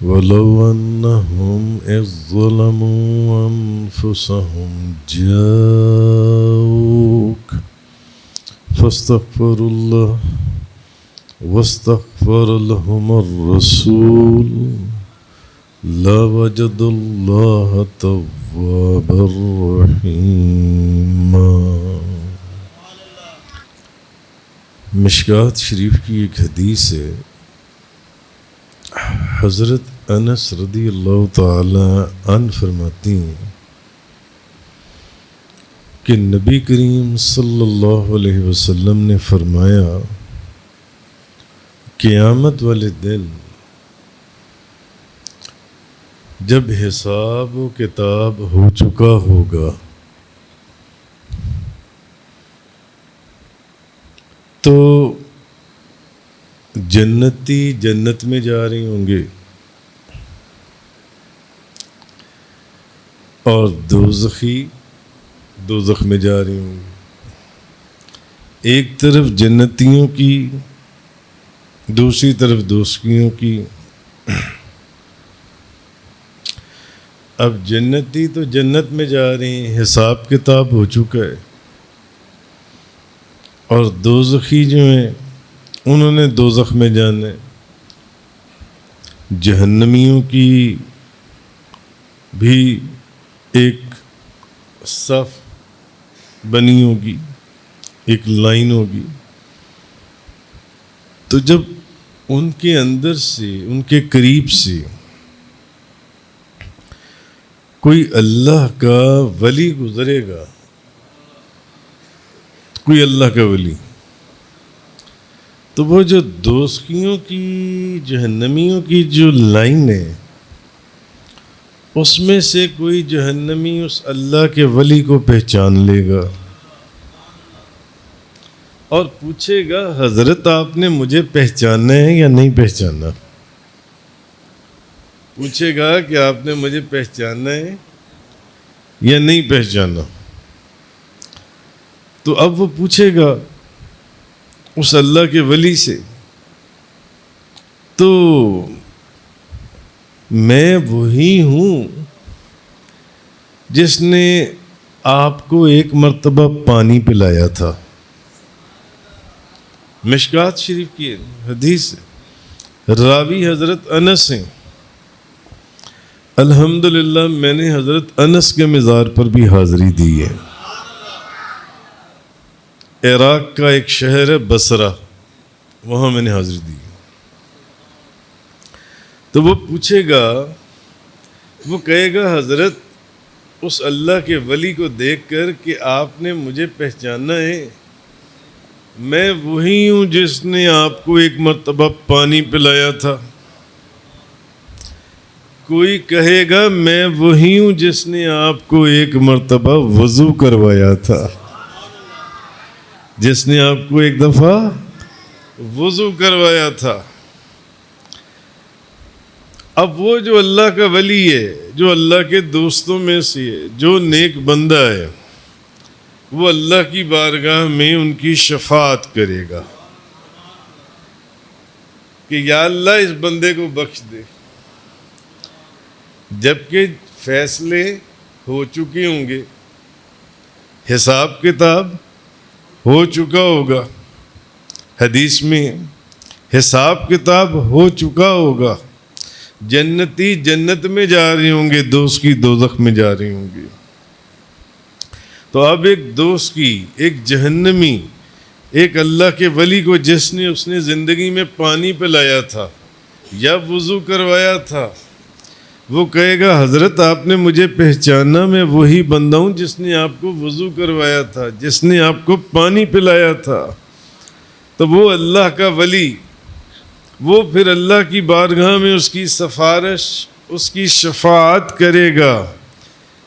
ولو أنهم إذ ظلموا أنفسهم جاءوك فاستغفروا الله واستغفر لهم الرسول لوجدوا الله توابا رحيما۔ مشکات شریف کی ایک حدیث ہے، حضرت انس رضی اللہ تعالی عنہ فرماتی ہیں کہ نبی کریم صلی اللہ علیہ وسلم نے فرمایا قیامت والے دن جب حساب و کتاب ہو چکا ہوگا تو جنتی جنت میں جا رہی ہوں گے اور دوزخی دوزخ میں جا رہی ہوں گے۔ ایک طرف جنتیوں کی، دوسری طرف دوزخیوں کی۔ اب جنتی تو جنت میں جا رہی ہیں، حساب کتاب ہو چکا ہے، اور دوزخی جو ہیں انہوں نے دوزخ میں جانا ہے۔ جہنمیوں کی بھی ایک صف بنی ہوگی، ایک لائن ہوگی، تو جب ان کے اندر سے، ان کے قریب سے کوئی اللہ کا ولی گزرے گا، کوئی اللہ کا ولی، تو وہ جو دوزخیوں کی، جہنمیوں کی جو لائن ہے، اس میں سے کوئی جہنمی اس اللہ کے ولی کو پہچان لے گا اور پوچھے گا حضرت آپ نے مجھے پہچانا ہے یا نہیں پہچانا؟ پوچھے گا کہ آپ نے مجھے پہچانا ہے یا نہیں پہچانا؟ تو اب وہ پوچھے گا اس اللہ کے ولی سے، تو میں وہی ہوں جس نے آپ کو ایک مرتبہ پانی پلایا تھا۔ مشکات شریف کی حدیث ہے، راوی حضرت انس ہیں۔ الحمدللہ میں نے حضرت انس کے مزار پر بھی حاضری دی ہے۔ عراق کا ایک شہر ہے بصرہ، وہاں میں نے حاضری دی۔ تو وہ پوچھے گا، وہ کہے گا حضرت اس اللہ کے ولی کو دیکھ کر کہ آپ نے مجھے پہچانا ہے، میں وہی ہوں جس نے آپ کو ایک مرتبہ پانی پلایا تھا۔ کوئی کہے گا میں وہی ہوں جس نے آپ کو ایک مرتبہ وضو کروایا تھا، جس نے آپ کو ایک دفعہ وضو کروایا تھا۔ اب وہ جو اللہ کا ولی ہے، جو اللہ کے دوستوں میں سے ہے، جو نیک بندہ ہے، وہ اللہ کی بارگاہ میں ان کی شفاعت کرے گا کہ یا اللہ اس بندے کو بخش دے، جبکہ فیصلے ہو چکے ہوں گے، حساب کتاب ہو چکا ہوگا۔ حدیث میں حساب کتاب ہو چکا ہوگا، جنتی جنت میں جا رہے ہوں گے، دوزخی دوزخ میں جا رہے ہوں گے۔ تو اب ایک دوزخی، ایک جہنمی، ایک اللہ کے ولی کو جس نے اس نے زندگی میں پانی پلایا تھا یا وضو کروایا تھا، وہ کہے گا حضرت آپ نے مجھے پہچانا، میں وہی بندہ ہوں جس نے آپ کو وضو کروایا تھا، جس نے آپ کو پانی پلایا تھا۔ تو وہ اللہ کا ولی، وہ پھر اللہ کی بارگاہ میں اس کی سفارش، اس کی شفاعت کرے گا۔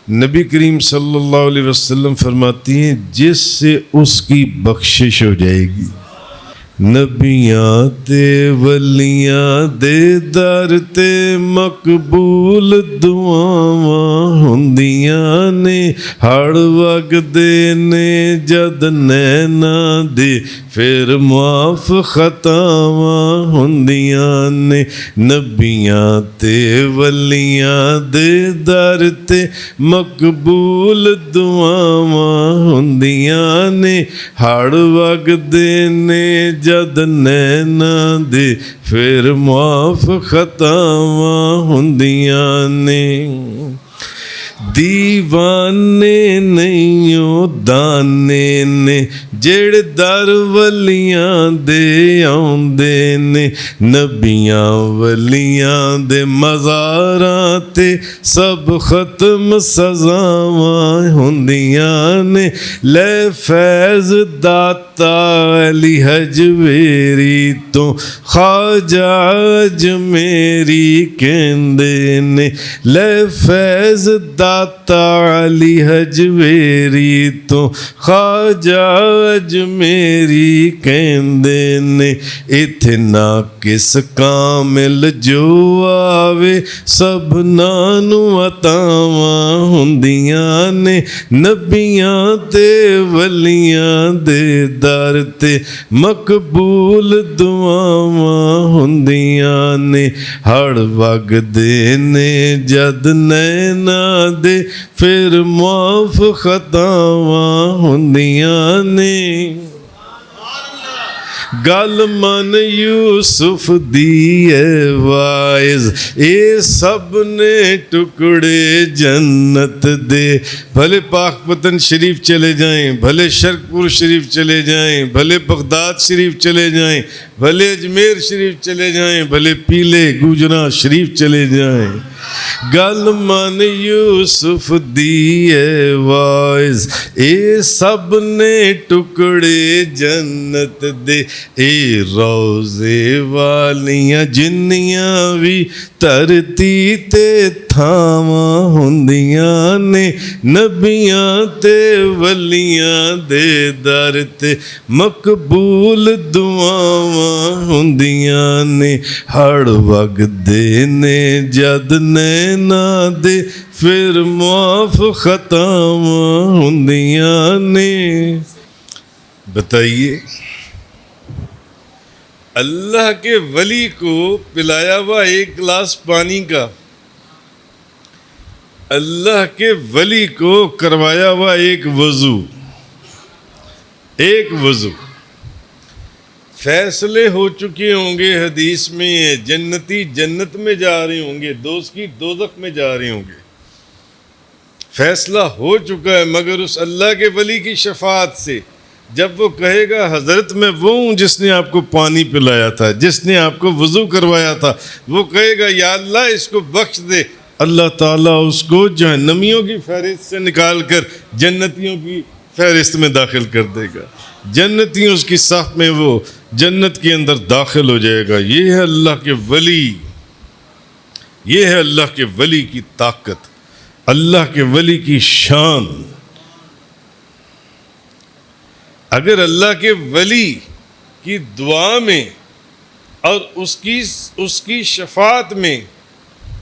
نبی کریم صلی اللہ علیہ وسلم فرماتی ہیں جس سے اس کی بخشش ہو جائے گی۔ نبیاں تے ولیاں دے در تے مقبول دعاواں ہوندیاں نے ہڑ وگدے نے جد نینا دے پھر معاف خطاواں ہوندیاں نے نبیاں تے ولیاں دے در تے مقبول دعاواں ہوندیاں نے ہڑ وگدے نے جد نینا دے پھر معاف خطاواں ہوندیاں نے دیوانے نہیں دانے نے جڑ در ولیاں دے آندے نے نبیاں ولیاں دے مزاراں تے سب ختم سزاواں ہوندیاں نے لے فیض داتا علی حجویری تو خواجہ اجمیری کہندے نے لے فیض داتا علی حجویری تو خواجہ اجمیری کہندے نے اتنا کس کامل جو آوے سب نانو عطاواں ہوندیاں نے نبیاں تے ولیاں دے در تے مقبول دعاواں ہوندیاں نے ہڑ وگدے نے جد نینا دے پھر معاف خطاواں ہوندیاں نے گل من یوسف دی اے وائز اے سب نے ٹکڑے جنت دے بھلے پاک پتن شریف چلے جائیں بھلے شرکپور شریف چلے جائیں بھلے بغداد شریف چلے جائیں بھلے اجمیر شریف چلے جائیں بھلے پیلے گوجرا شریف چلے جائیں گل من یوسف دی اے وائز اے سب نے ٹکڑے جنت دے اے روزے والیاں جنیاں بھی ترتی تے تھاواں ہوندیاں نے نبیاں تے ولیاں دے در تے مقبول دعاواں ہوندیاں نے ہڑ وگدے نے جد نینا دے پھر معاف خطاواں ہوندیاں نے بتائیے اللہ کے ولی کو پلایا ہوا ایک گلاس پانی کا اللہ کے ولی کو کروایا ہوا ایک وضو فیصلے ہو چکے ہوں گے حدیث میں جنتی جنت میں جا رہے ہوں گے دوزخی دوزخ میں جا رہے ہوں گے فیصلہ ہو چکا ہے مگر اس اللہ کے ولی کی شفاعت سے جب وہ کہے گا حضرت میں وہ ہوں جس نے آپ کو پانی پلایا تھا جس نے آپ کو وضو کروایا تھا وہ کہے گا یا اللہ اس کو بخش دے اللہ تعالیٰ اس کو جہنمیوں کی فہرست سے نکال کر جنتیوں کی فہرست میں داخل کر دے گا جنتیوں اس کی صف میں وہ جنت کے اندر داخل ہو جائے گا یہ ہے اللہ کے ولی یہ ہے اللہ کے ولی کی طاقت اللہ کے ولی کی شان اگر اللہ کے ولی کی دعا میں اور اس کی شفاعت میں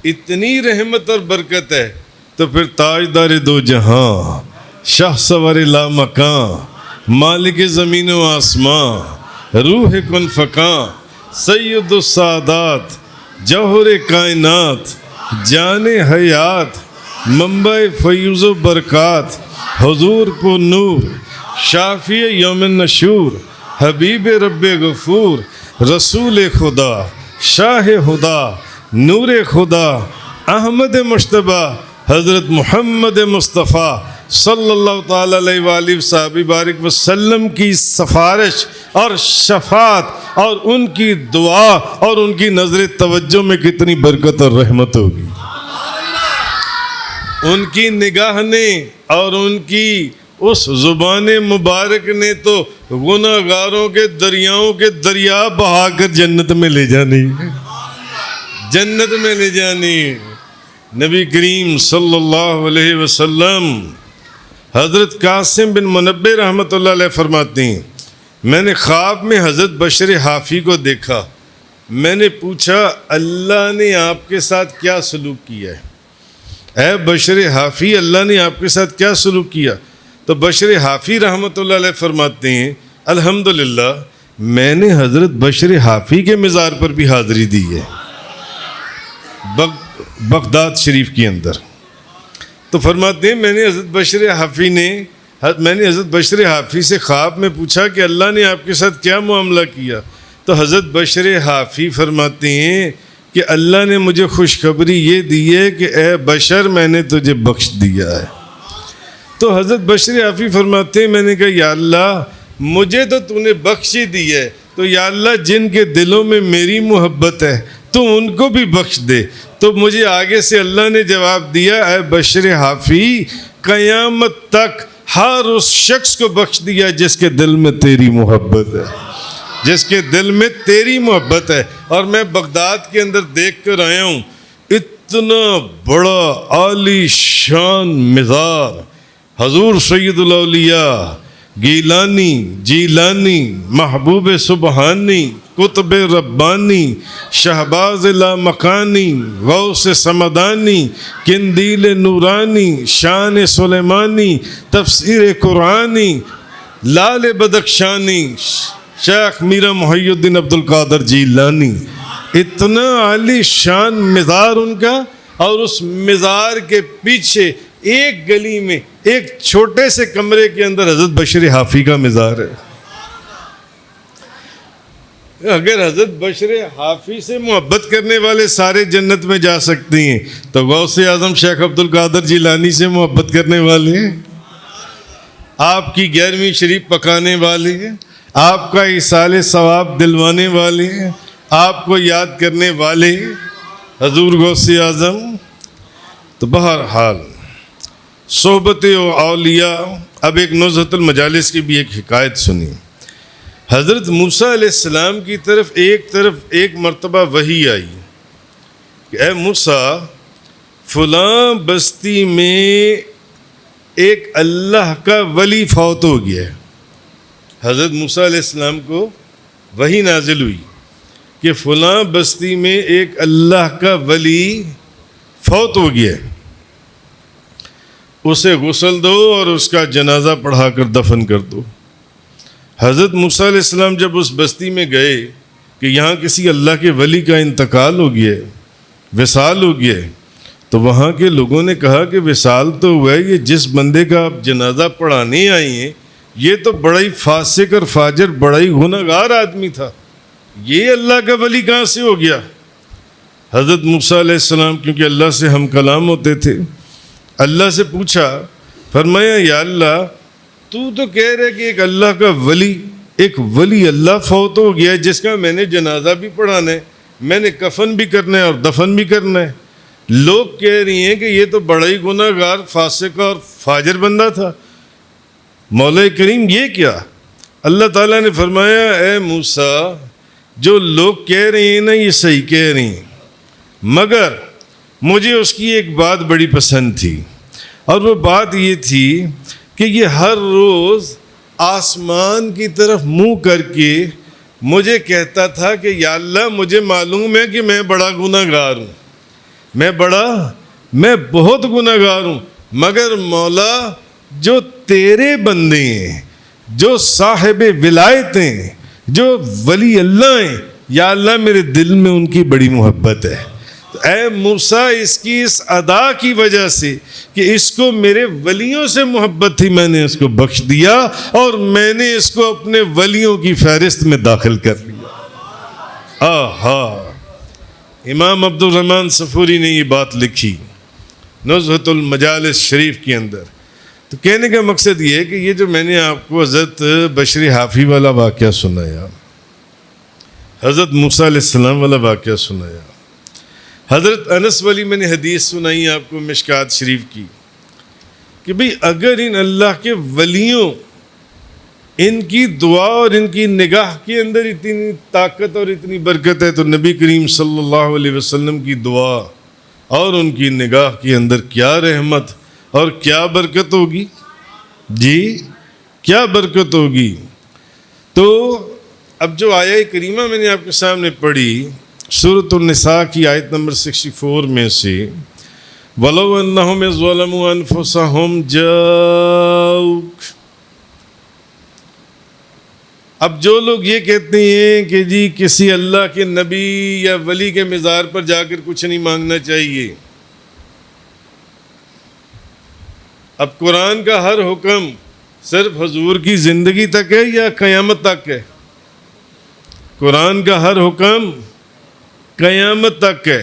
اتنی رحمت اور برکت ہے تو پھر تاجدار دو جہاں شاہ سوار لا مکان مالک زمین و آسمان روح کن فکان سید السادات جوہر کائنات جان حیات منبع فیوز و برکات حضور کو نور شافی یوم النشور حبیب رب غفور رسول خدا شاہ خدا نور خدا احمد مشتبہ حضرت محمد مصطفیٰ صلی اللہ تعالیٰ علیہ وآلہ وصحبہ بارک وسلم کی سفارش اور شفاعت اور ان کی دعا اور ان کی نظر توجہ میں کتنی برکت اور رحمت ہوگی ان کی نگاہ نے اور ان کی اس زبان مبارک نے تو گناہ گاروں کے دریاؤں کے دریا بہا کر جنت میں لے جانی نبی کریم صلی اللہ علیہ وسلم حضرت قاسم بن منبع رحمۃ اللہ علیہ فرماتے ہیں میں نے خواب میں حضرت بشر حافی کو دیکھا. میں نے پوچھا اللہ نے آپ کے ساتھ کیا سلوک کیا ہے؟ اے بشر حافی اللہ نے آپ کے ساتھ کیا سلوک کیا؟ تو بشر حافی رحمۃ اللہ علیہ فرماتے ہیں الحمدللہ میں نے حضرت بشر حافی کے مزار پر بھی حاضری دی ہے بغداد شریف کے اندر. تو فرماتے ہیں میں نے حضرت بشر حافی سے خواب میں پوچھا کہ اللہ نے آپ کے ساتھ کیا معاملہ کیا؟ تو حضرت بشر حافی فرماتے ہیں کہ اللہ نے مجھے خوشخبری یہ دی ہے کہ اے بشر میں نے تجھے بخش دیا ہے. تو حضرت بشر حافی فرماتے ہیں میں نے کہا یا اللہ مجھے تو نے بخش ہی دی ہے، تو یا اللہ جن کے دلوں میں میری محبت ہے تو ان کو بھی بخش دے. تو مجھے آگے سے اللہ نے جواب دیا اے بشر حافی قیامت تک ہر اس شخص کو بخش دیا جس کے دل میں تیری محبت ہے، جس کے دل میں تیری محبت ہے. اور میں بغداد کے اندر دیکھ کر آیا ہوں اتنا بڑا عالی شان مزار حضور سید الاولیاء جیلانی محبوب سبحانی قطب ربانی شہباز لامکانی غوث سمدانی قندیل نورانی شان سلیمانی تفسیر قرآنی لال بدخشانی شیخ میرا محی الدین عبد القادر جیلانی. اتنا عالی شان مزار ان کا، اور اس مزار کے پیچھے ایک گلی میں ایک چھوٹے سے کمرے کے اندر حضرت بشر حافی کا مزار ہے. اگر حضرت بشر حافی سے محبت کرنے والے سارے جنت میں جا سکتے ہیں تو غوث اعظم شیخ عبد القادر جیلانی سے محبت کرنے والے ہیں، آپ کی 11ویں شریف پکانے والے ہیں، آپ کا ایصال ثواب دلوانے والے ہیں، آپ کو یاد کرنے والے حضور غوث اعظم. تو بہرحال صحبت اولیاء. اب ایک نزہۃ المجالس کی بھی ایک حکایت سنی. حضرت موسیٰ علیہ السلام کی طرف ایک مرتبہ وحی آئی کہ اے موسیٰ فلاں بستی میں ایک اللہ کا ولی فوت ہو گیا ہے. حضرت موسیٰ علیہ السلام کو وحی نازل ہوئی کہ فلاں بستی میں ایک اللہ کا ولی فوت ہو گیا ہے، اسے غسل دو اور اس کا جنازہ پڑھا کر دفن کر دو. حضرت موسیٰ علیہ السلام جب اس بستی میں گئے کہ یہاں کسی اللہ کے ولی کا انتقال ہو گیا ہے، وصال ہو گیا ہے، تو وہاں کے لوگوں نے کہا کہ وصال تو ہوا ہے، یہ جس بندے کا آپ جنازہ پڑھانے آئے ہیں یہ تو بڑا ہی فاسق اور فاجر بڑا ہی گنہگار آدمی تھا، یہ اللہ کا ولی کہاں سے ہو گیا؟ حضرت موسیٰ علیہ السلام کیونکہ اللہ سے ہم کلام ہوتے تھے، اللہ سے پوچھا، فرمایا یا اللہ تو کہہ رہے کہ ایک اللہ کا ولی، ایک ولی اللہ فوت ہو گیا ہے جس کا میں نے جنازہ بھی پڑھانا ہے، میں نے کفن بھی کرنا ہے اور دفن بھی کرنا ہے. لوگ کہہ رہی ہیں کہ یہ تو بڑا ہی گناہ گار فاسق اور فاجر بندہ تھا. مولا کریم یہ کیا؟ اللہ تعالیٰ نے فرمایا اے موسیٰ جو لوگ کہہ رہے ہیں نا یہ صحیح کہہ رہی ہیں، مگر مجھے اس کی ایک بات بڑی پسند تھی، اور وہ بات یہ تھی کہ یہ ہر روز آسمان کی طرف منہ کر کے مجھے کہتا تھا کہ یا اللہ مجھے معلوم ہے کہ میں بڑا گناہ گار ہوں، میں بہت گناہ گار ہوں، مگر مولا جو تیرے بندے ہیں، جو صاحب ولایت ہیں، جو ولی اللہ ہیں، یا اللہ میرے دل میں ان کی بڑی محبت ہے. اے موسیٰ اس کی اس ادا کی وجہ سے کہ اس کو میرے ولیوں سے محبت تھی میں نے اس کو بخش دیا اور میں نے اس کو اپنے ولیوں کی فہرست میں داخل کر لیا. آہا امام عبد الرحمن صفوری نے یہ بات لکھی نزہۃ المجالس شریف کے اندر. تو کہنے کا مقصد یہ ہے کہ یہ جو میں نے آپ کو حضرت بشر حافی والا واقعہ سنایا، حضرت موسیٰ علیہ السلام والا واقعہ سنایا، حضرت انس والی میں نے حدیث سنائی آپ کو مشکات شریف کی کہ بھئی اگر ان اللہ کے ولیوں ان کی دعا اور ان کی نگاہ کے اندر اتنی طاقت اور اتنی برکت ہے تو نبی کریم صلی اللہ علیہ وسلم کی دعا اور ان کی نگاہ کے اندر کیا رحمت اور کیا برکت ہوگی؟ جی کیا برکت ہوگی؟ تو اب جو آیہ کریمہ میں نے آپ کے سامنے پڑھی سورۃ النساء کی آیت نمبر 64 میں سے وَلَوْ أَنَّهُمْ ظَلَمُوا أَنفُسَهُمْ جَاءُوكَ، اب جو لوگ یہ کہتے ہیں کہ جی کسی اللہ کے نبی یا ولی کے مزار پر جا کر کچھ نہیں مانگنا چاہیے، اب قرآن کا ہر حکم صرف حضور کی زندگی تک ہے یا قیامت تک ہے؟ قرآن کا ہر حکم قیامت تک ہے۔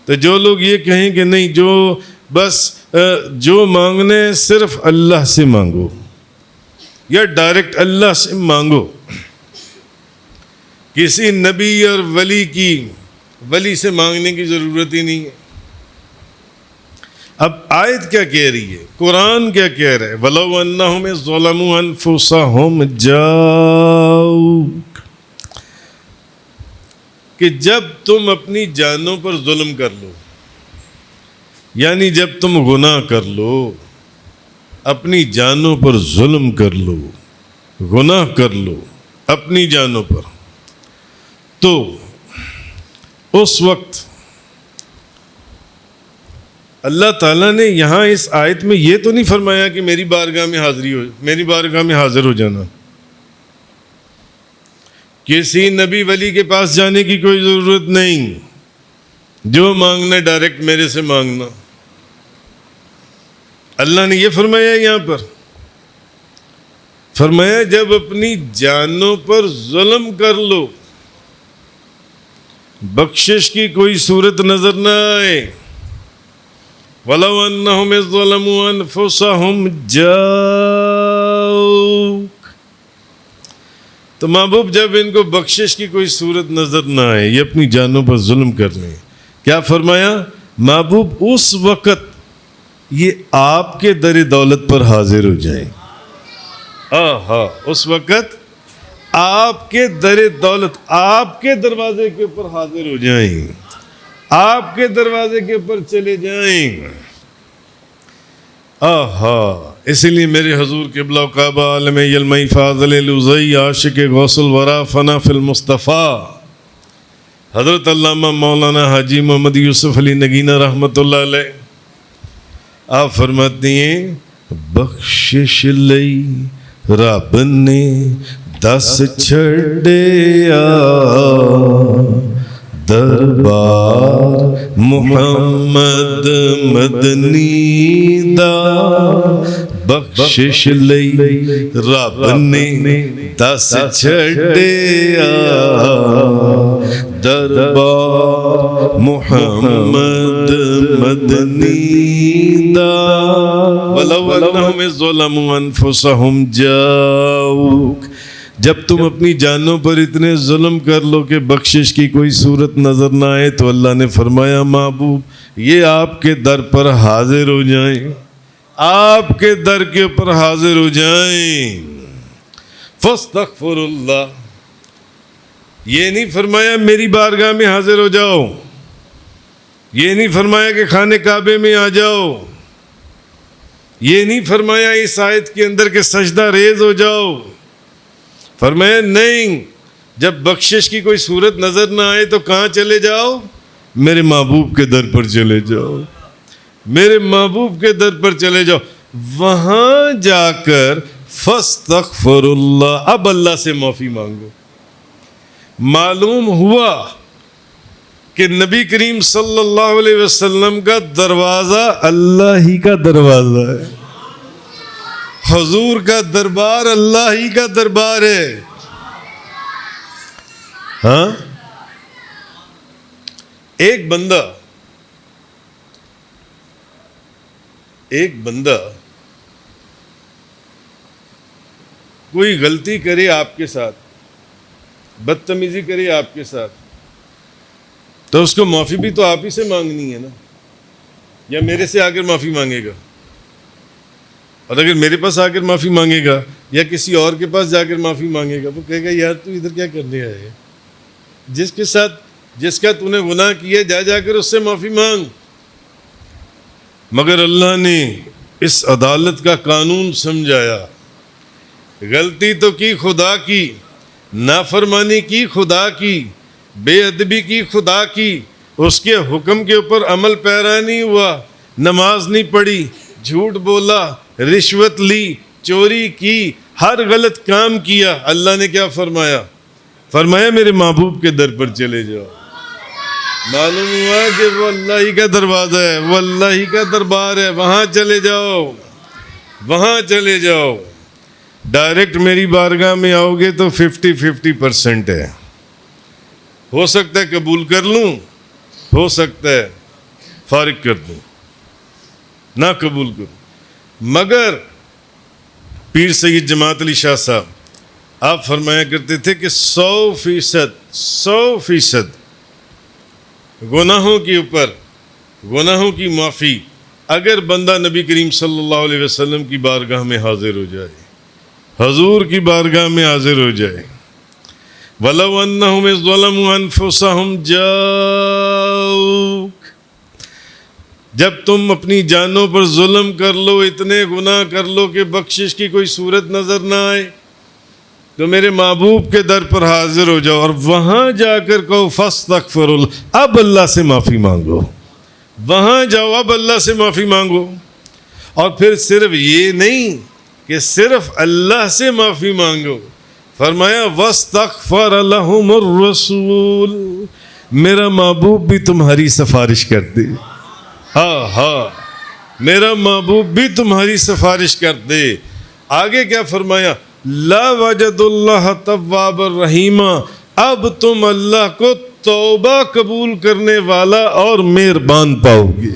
تو جو لوگ یہ کہیں کہ نہیں جو بس جو مانگنے صرف اللہ سے مانگو یا ڈائریکٹ اللہ سے مانگو، کسی نبی اور ولی سے مانگنے کی ضرورت ہی نہیں ہے۔ اب آیت کیا کہہ رہی ہے، قرآن کیا کہہ رہا ہے؟ وَلَوْ أَنَّهُمْ ظَلَمُوا أَنفُسَهُمْ جَاءُوكَ، کہ جب تم اپنی جانوں پر ظلم کر لو، یعنی جب تم گناہ کر لو، اپنی جانوں پر ظلم کر لو، گناہ کر لو اپنی جانوں پر، تو اس وقت اللہ تعالیٰ نے یہاں اس آیت میں یہ تو نہیں فرمایا کہ میری بارگاہ میں حاضر ہو جانا، کسی نبی ولی کے پاس جانے کی کوئی ضرورت نہیں، جو مانگنا ڈائریکٹ میرے سے مانگنا۔ اللہ نے یہ فرمایا یہاں پر، فرمایا جب اپنی جانوں پر ظلم کر لو، بخشش کی کوئی صورت نظر نہ آئے۔ وَلَوْ أَنَّهُمْ ظَلَمُوا أَنفُسَهُمْ جَاءُوكَ، تو محبوب جب ان کو بخشش کی کوئی صورت نظر نہ آئے، یہ اپنی جانوں پر ظلم کر لیں، کیا فرمایا محبوب اس وقت یہ آپ کے در دولت پر حاضر ہو جائیں۔ اس وقت آپ کے در دولت، آپ کے دروازے کے اوپر حاضر ہو جائیں، آپ کے دروازے کے اوپر چلے جائیں۔ اسی لیے میرے حضور قبلہ و کعبہ عالم یلمئی فاضل لوزئی عاشق غوث الورا فنا فی المصطفیٰ حضرت علامہ مولانا حاجی محمد یوسف علی نگینہ رحمۃ اللہ علیہ، آپ فرماتی ہیں بخشش لئی رب نے دس چھڑیا دربار محمد مدنی دا، بخشش لئی رب نے دس چھڑیا دربار محمد مدنی دا، وَلَوْ أَنَّهُمْ ظَلَمُوا أَنفُسَهُمْ جَاءُوكَ، جب تم اپنی جانوں پر اتنے ظلم کر لو کہ بخشش کی کوئی صورت نظر نہ آئے، تو اللہ نے فرمایا محبوب یہ آپ کے در پر حاضر ہو جائیں، آپ کے در کے اوپر حاضر ہو جائیں۔ فاستغفر اللہ، یہ نہیں فرمایا میری بارگاہ میں حاضر ہو جاؤ، یہ نہیں فرمایا کہ خانہ کعبے میں آ جاؤ، یہ نہیں فرمایا اس آیت کے اندر کہ سجدہ ریز ہو جاؤ، فرمایا نہیں، جب بخشش کی کوئی صورت نظر نہ آئے تو کہاں چلے جاؤ؟ میرے محبوب کے در پر چلے جاؤ، میرے محبوب کے در پر چلے جاؤ، وہاں جا کر فاستغفر اللہ، اب اللہ سے معافی مانگو۔ معلوم ہوا کہ نبی کریم صلی اللہ علیہ وسلم کا دروازہ اللہ ہی کا دروازہ ہے، حضور کا دربار اللہ ہی کا دربار ہے۔ ہاں، ایک بندہ کوئی غلطی کرے آپ کے ساتھ، بدتمیزی کرے آپ کے ساتھ، تو اس کو معافی بھی تو آپ ہی سے مانگنی ہے نا، یا میرے سے آ کر معافی مانگے گا؟ اور اگر میرے پاس آ کر معافی مانگے گا یا کسی اور کے پاس جا کر معافی مانگے گا، وہ کہے گا یار تو ادھر کیا کرنے آئے ہے؟ جس کا تو نے گناہ کیا جا کر اس سے معافی مانگ۔ مگر اللہ نے اس عدالت کا قانون سمجھایا غلطی تو کی خدا کی، نافرمانی کی خدا کی، بے ادبی کی خدا کی، اس کے حکم کے اوپر عمل پیرا نہیں ہوا، نماز نہیں پڑھی، جھوٹ بولا، رشوت لی، چوری کی، ہر غلط کام کیا، اللہ نے کیا فرمایا؟ فرمایا میرے محبوب کے در پر چلے جاؤ۔ معلوم ہوا کہ وہ اللہ ہی کا دروازہ ہے، وہ اللہ ہی کا دربار ہے، وہاں چلے جاؤ، وہاں چلے جاؤ۔ ڈائریکٹ میری بارگاہ میں آؤ گے تو 50-50% ہے، ہو سکتا ہے قبول کر لوں، ہو سکتا ہے فارغ کر دوں، نہ قبول کروں۔ مگر پیر سید جماعت علی شاہ صاحب آپ فرمایا کرتے تھے کہ 100% گناہوں کے اوپر گناہوں کی معافی اگر بندہ نبی کریم صلی اللہ علیہ وسلم کی بارگاہ میں حاضر ہو جائے، حضور کی بارگاہ میں حاضر ہو جائے، وَلَوْ أَنَّهُمْ إِذْ ظَلَمُوا أَنفُسَهُمْ جَاءُوكَ، جب تم اپنی جانوں پر ظلم کر لو، اتنے گناہ کر لو کہ بخشش کی کوئی صورت نظر نہ آئے، تو میرے محبوب کے در پر حاضر ہو جاؤ اور وہاں جا کر کہو فاستغفر اللہ، اب اللہ سے معافی مانگو، وہاں جاؤ اب اللہ سے معافی مانگو۔ اور پھر صرف یہ نہیں کہ صرف اللہ سے معافی مانگو، فرمایا واستغفر لهم الرسول، میرا محبوب بھی تمہاری سفارش کرتے، ہاں میرا محبوب بھی تمہاری سفارش کرتے۔ آگے کیا فرمایا؟ لا وجد اللہ تواب الرحیم، اب تم اللہ کو توبہ قبول کرنے والا اور مہربان پاؤ گے۔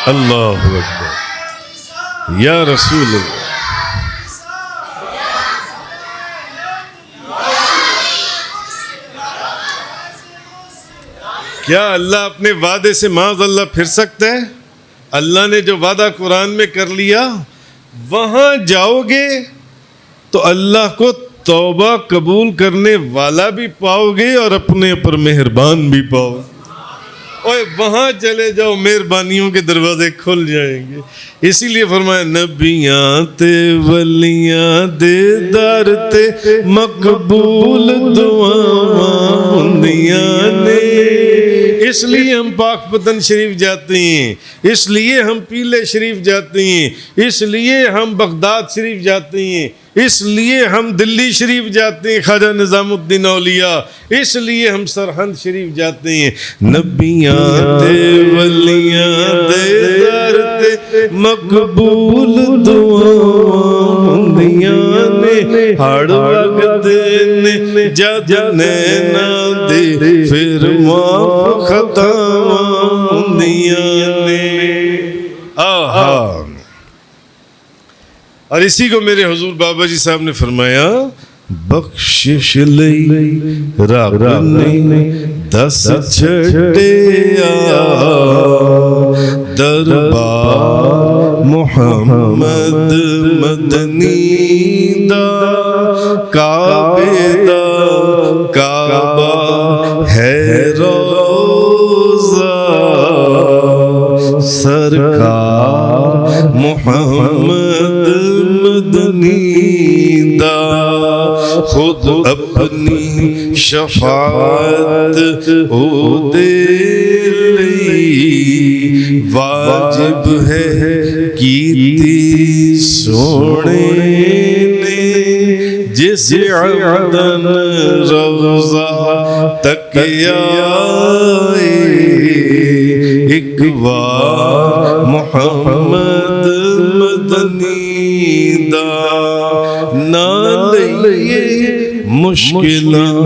اللہ اکبر، یا رسول اللہ۔ کیا اللہ اپنے وعدے سے معاذ اللہ پھر سکتا ہے؟ اللہ نے جو وعدہ قرآن میں کر لیا، وہاں جاؤ گے تو اللہ کو توبہ قبول کرنے والا بھی پاؤ گے اور اپنے پر مہربان بھی پاؤ گے۔ اور وہاں چلے جاؤ، مہربانیوں کے دروازے کھل جائیں گے۔ اسی لیے فرمایا نبیاں تے ولیاں دے در تے مقبول دعاواں ہوندیاں نے، اس لیے ہم پاک پتن شریف جاتے ہیں، اس لیے ہم پیلے شریف جاتے ہیں، اس لیے ہم بغداد شریف جاتے ہیں، اس لیے ہم دلی شریف جاتے ہیں، خواجہ نظام الدین اولیاء، اس لیے ہم سرہند شریف جاتے ہیں۔ نبیاں تے ولیاں دے در تے مقبول دعاواں ہوندیاں نے، ہر وقت نے جد نینا دے پھر معاف خطاواں ہوندیاں نے۔ آہا، اور اسی کو میرے حضور بابا جی صاحب نے فرمایا بخشش لئی رب نے دس چھٹیا، دربار محمد مدنی دا، کعبے دا کعبہ ہے روزہ، سرکار محمد مدنی دا، خود اپنی شفاعت او دے لئی واجب ہے کیتی سونے نے، جس عبدن روزہ تک آئے، ایک بار محمد مدنی دا، نہ لئیے مشکلاں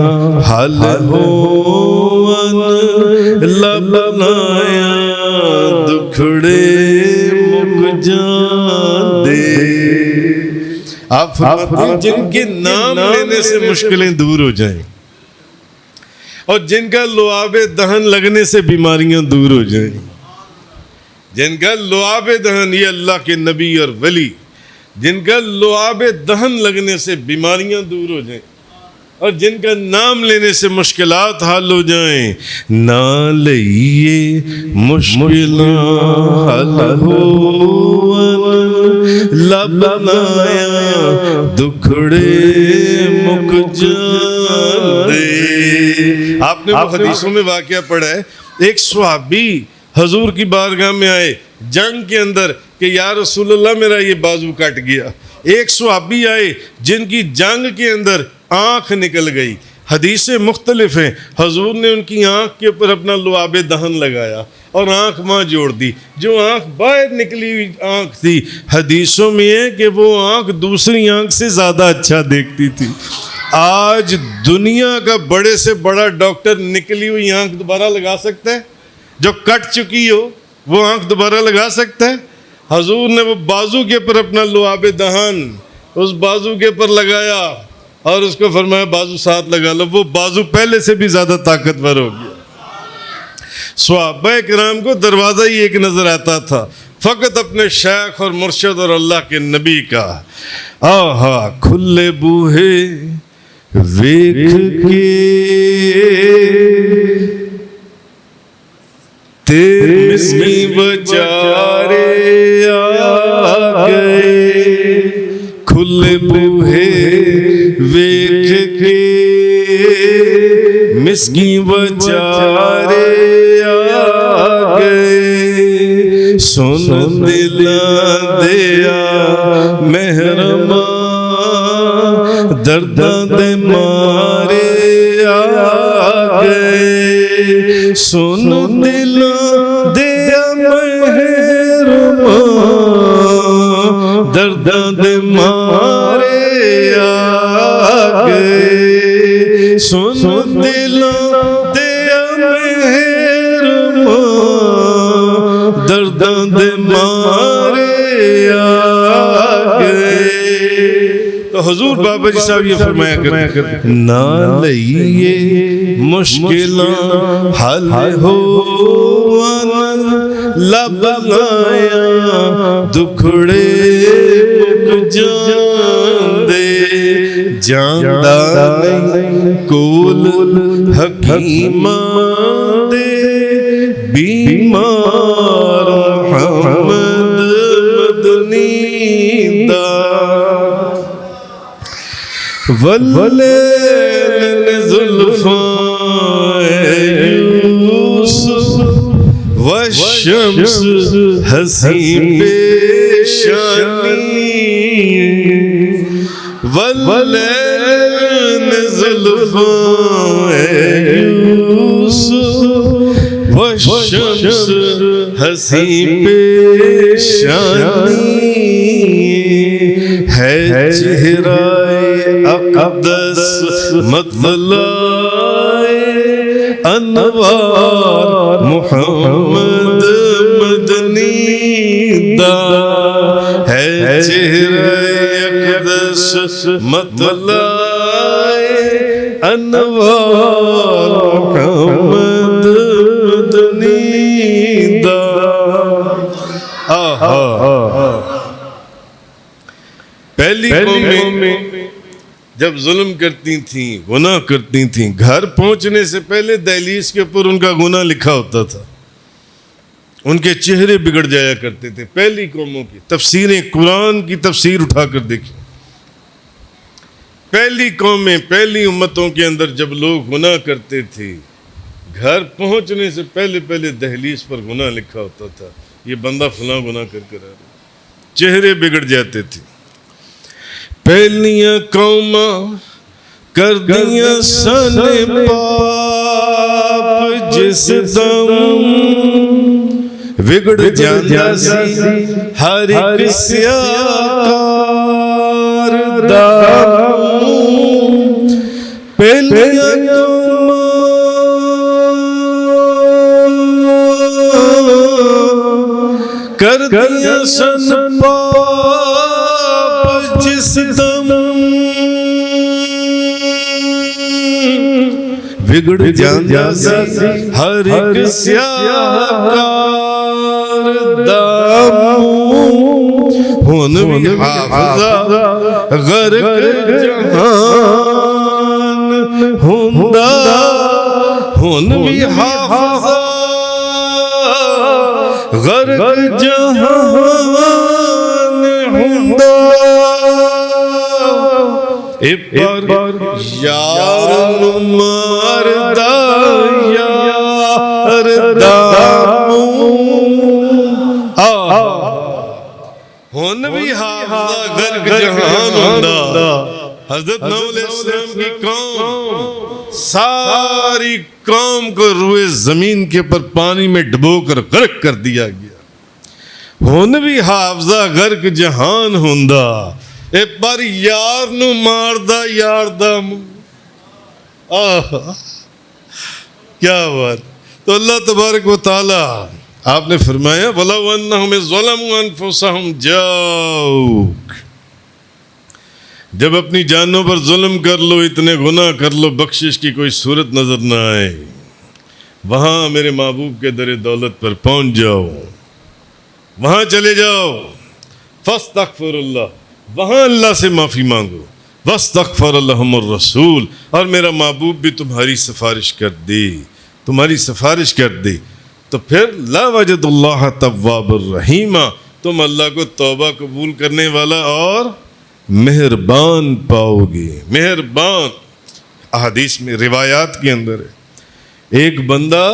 حل ہون، لبنایا دکھڑے مک جاندے۔ آپ فرماتے ہیں جن کے نام لینے سے مشکلیں دور ہو جائیں اور جن کا لعاب دہن لگنے سے بیماریاں دور ہو جائیں، جن کا لعاب دہن، یہ اللہ کے نبی اور ولی، جن کا لعاب دہن لگنے سے بیماریاں دور ہو جائیں، اور جن کا نام لینے سے مشکلات حل ہو جائیں. نہ لئیے مشکلاں حل ہون لبنایا دکھڑے مک جاندے. آپ نے وہ حدیثوں میں واقعہ پڑھا ہے. ایک صحابی حضور کی بارگاہ میں آئے جنگ کے اندر کہ یا رسول اللہ میرا یہ بازو کٹ گیا. ایک صحابی آئے جن کی جنگ کے اندر آنکھ نکل گئی. حدیثیں مختلف ہیں. حضور نے ان کی آنکھ کے اوپر اپنا لعاب دہن لگایا اور آنکھ وہاں جوڑ دی. جو آنکھ باہر نکلی ہوئی آنکھ تھی, حدیثوں میں ہے کہ وہ آنکھ دوسری آنکھ سے زیادہ اچھا دیکھتی تھی. آج دنیا کا بڑے سے بڑا ڈاکٹر نکلی ہوئی آنکھ دوبارہ لگا سکتا ہے؟ جو کٹ چکی ہو وہ آنکھ دوبارہ لگا سکتا ہے؟ حضور نے وہ بازو کے پر اپنا لعاب دہن اس بازو کے پر لگایا اور اس کو فرمایا بازو ساتھ لگا لو. وہ بازو پہلے سے بھی زیادہ طاقتور ہو گیا. صحابہ کرام کو دروازہ ہی ایک نظر آتا تھا, فقط اپنے شیخ اور مرشد اور اللہ کے نبی کا. آہا کھلے بوہے ویکھ کے تیرے مسکین بچارے آ گئے. کھلے بوہے ویکھ کے مسکین بچارے آ گئے. سن دلاں دیا محرماں درداں دے مارے آ گئے. سن دلاں دیا محرماں درداں دے مارے آ گئے. سن دلاں دیا محرماں درداں دے مارے آ گئے. تو حضور بابا جی صاحب یہ فرمایا کرتے نہ لئیے مشکلاں حل ہون لبنایا دکھڑے مک جاندے. جاندا نہیں کول حکیماں دے بیمار محمد مدنی دا. واللیل زلفاں یوسف والشمس حسین پیشانی. واللیل زلفاں یوسف والشمس حسین پیشانی. ہے چہرہ اقدس مطلع انوار محمد مدنی دا. ہے چہرہ اقدس مطلع انوار محمد مدنی دا. پہلی قومیں جب ظلم کرتی تھیں گناہ کرتی تھیں گھر پہنچنے سے پہلے دہلیز کے اوپر ان کا گناہ لکھا ہوتا تھا. ان کے چہرے بگڑ جایا کرتے تھے. پہلی قوموں کی تفسیریں قرآن کی تفسیر اٹھا کر دیکھیں. پہلی قومیں پہلی امتوں کے اندر جب لوگ گناہ کرتے تھے گھر پہنچنے سے پہلے دہلیز پر گناہ لکھا ہوتا تھا. یہ بندہ فلاں گناہ کر کر آ رہا. چہرے بگڑ جاتے تھے. پہلیاں قوماں کر دیاں سن پاپ جس دم بگڑ جاندہ سی ہر ایک سیاکار دام. پہلیاں قوماں کر دیاں سن پاپ جس دم بگڑ جاندہ سی ہر ایک سیاکار دام. ہن بھی حافظہ غرق جہان ہن بھی حافظ غرق جہان ہوندا اے پر یار نو ماردا یار دا ہن بھی حافظ غرق جہان ہوندا حضرت نوح علیہ السلام کی قوم ساری قوم کو روئے زمین کے پر پانی میں ڈبو کر غرق کر دیا گیا ہن بھی حافظہ غرق جہان ہوندا اے پر یار نو ماردا یار دا کیا بات. تو اللہ تبارک و تعالی آپ نے فرمایا وَلَوْ أَنَّهُمْ ظَلَمُوا أَنفُسَهُمْ جَاءُوكَ جب اپنی جانوں پر ظلم کر لو اتنے گناہ کر لو بخشش کی کوئی صورت نظر نہ آئے وہاں میرے محبوب کے در دولت پر پہنچ جاؤ وہاں چلے جاؤ فاستغفر اللہ وہاں اللہ سے معافی مانگو واستغفر لهم الرسول اور میرا محبوب بھی تمہاری سفارش کر دے تو پھر لا وجد اللہ تواب الرحیم تم اللہ کو توبہ قبول کرنے والا اور مہربان پاؤ گے. مہربان احادیث میں روایات کے اندر ہے ایک بندہ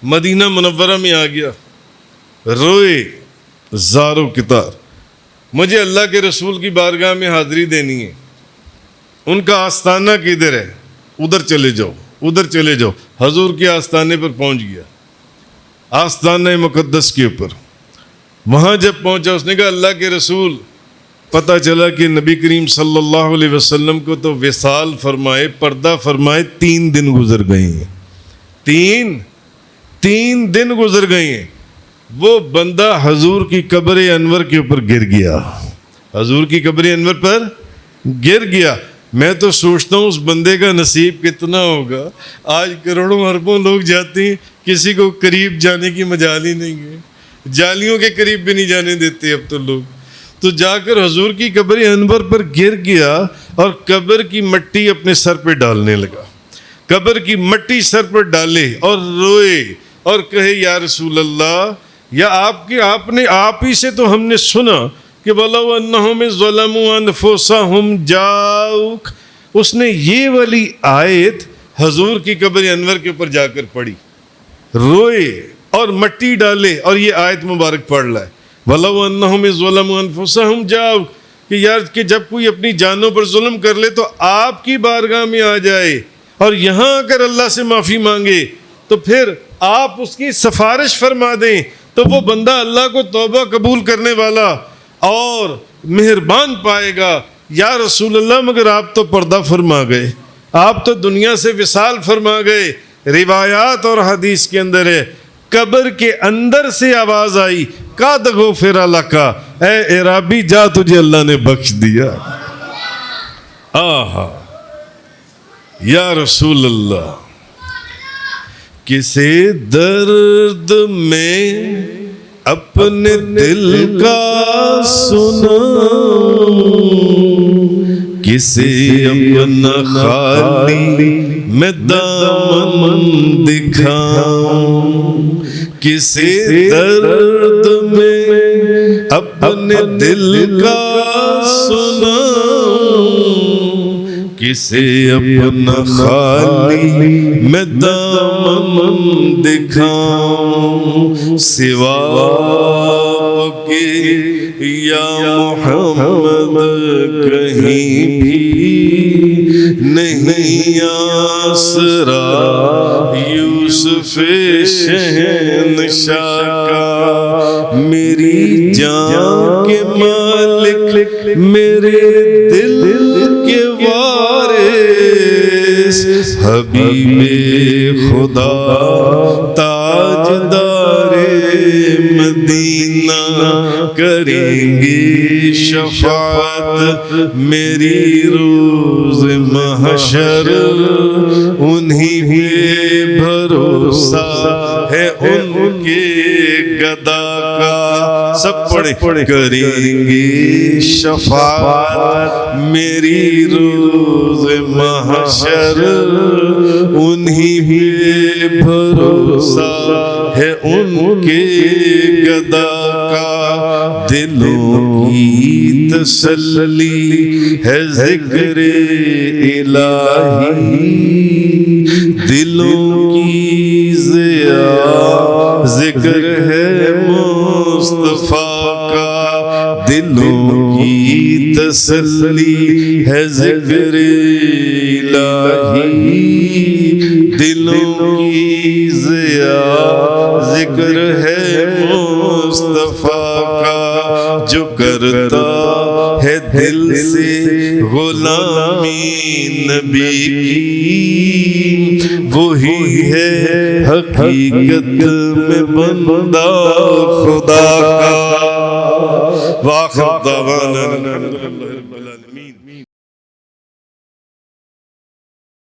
مدینہ منورہ میں آ گیا روئے زار و کتار مجھے اللہ کے رسول کی بارگاہ میں حاضری دینی ہے ان کا آستانہ کدھر ہے ادھر چلے جاؤ حضور کے آستانے پر پہنچ گیا آستانہ مقدس کے اوپر وہاں جب پہنچا اس نے کہا اللہ کے رسول پتہ چلا کہ نبی کریم صلی اللہ علیہ وسلم کو تو وصال فرمائے پردہ فرمائے 3 دن گزر گئے ہیں 3 دن گزر گئے ہیں وہ بندہ حضور کی قبر انور کے اوپر گر گیا حضور کی قبر انور پر گر گیا. میں تو سوچتا ہوں اس بندے کا نصیب کتنا ہوگا آج کروڑوں اربوں لوگ جاتے ہیں کسی کو قریب جانے کی مجال ہی نہیں ہے جالیوں کے قریب بھی نہیں جانے دیتے اب تو لوگ تو جا کر حضور کی قبر انور پر گر گیا اور قبر کی مٹی اپنے سر پہ ڈالنے لگا قبر کی مٹی سر پر ڈالے اور روئے اور کہے یا رسول اللہ یا آپ ہی سے تو ہم نے سنا کہ وَلَوْ أَنَّهُمْ ظَلَمُوا أَنفُسَهُمْ جَاءُوكَ اس نے یہ والی آیت حضور کی قبر انور کے اوپر جا کر پڑھی روئے اور مٹی ڈالے اور یہ آیت مبارک پڑھ لائے وَلَوْ أَنَّهُمْ ظَلَمُوا أَنفُسَهُمْ جَاءُوكَ کہ یار کہ جب کوئی اپنی جانوں پر ظلم کر لے تو آپ کی بارگاہ میں آ جائے اور یہاں اگر اللہ سے معافی مانگے تو پھر آپ اس کی سفارش فرما دیں تو وہ بندہ اللہ کو توبہ قبول کرنے والا اور مہربان پائے گا. یا رسول اللہ مگر آپ تو پردہ فرما گئے آپ تو دنیا سے وصال فرما گئے. روایات اور حدیث کے اندر ہے قبر کے اندر سے آواز آئی قد غفر لک اے عرابی جا تجھے اللہ نے بخش دیا. آہا یا رسول اللہ کسے درد میں اپنے دل کا سنا کسے اپنا خالی میں دامن دکھاؤں کسے درد میں اپنے دل کا سنا کسے اپنا خالی میں دامن دکھاؤں سوا کے یا محمد کہیں بھی نہیں آسرا یوسف شہنشاہ کا میری جان کے مالک میرے دل کے وارث حبیب خدا تاجدار مدینہ کریں گے شفاعت میری روز محشر انہی پہ بھروسہ ہے ان کے گدا کا سب پڑھیں کریں گے شفاعت میری روز محشر انہی پہ بھروسہ ہے ان کے گدا کا دلوں کی تسلی ہے ذکر الہی دلوں کی ضیاء ذکر ہے مصطفیٰ کا دلوں کی تسلی ہے ذکر الہی دلوں کی ضیاء ذکر ہے مصطفیٰ کا جو کرتا ہے دل سے غلامی نبی کی وہی ہے حقیقت میں بندہ خدا کا واخر دعوانا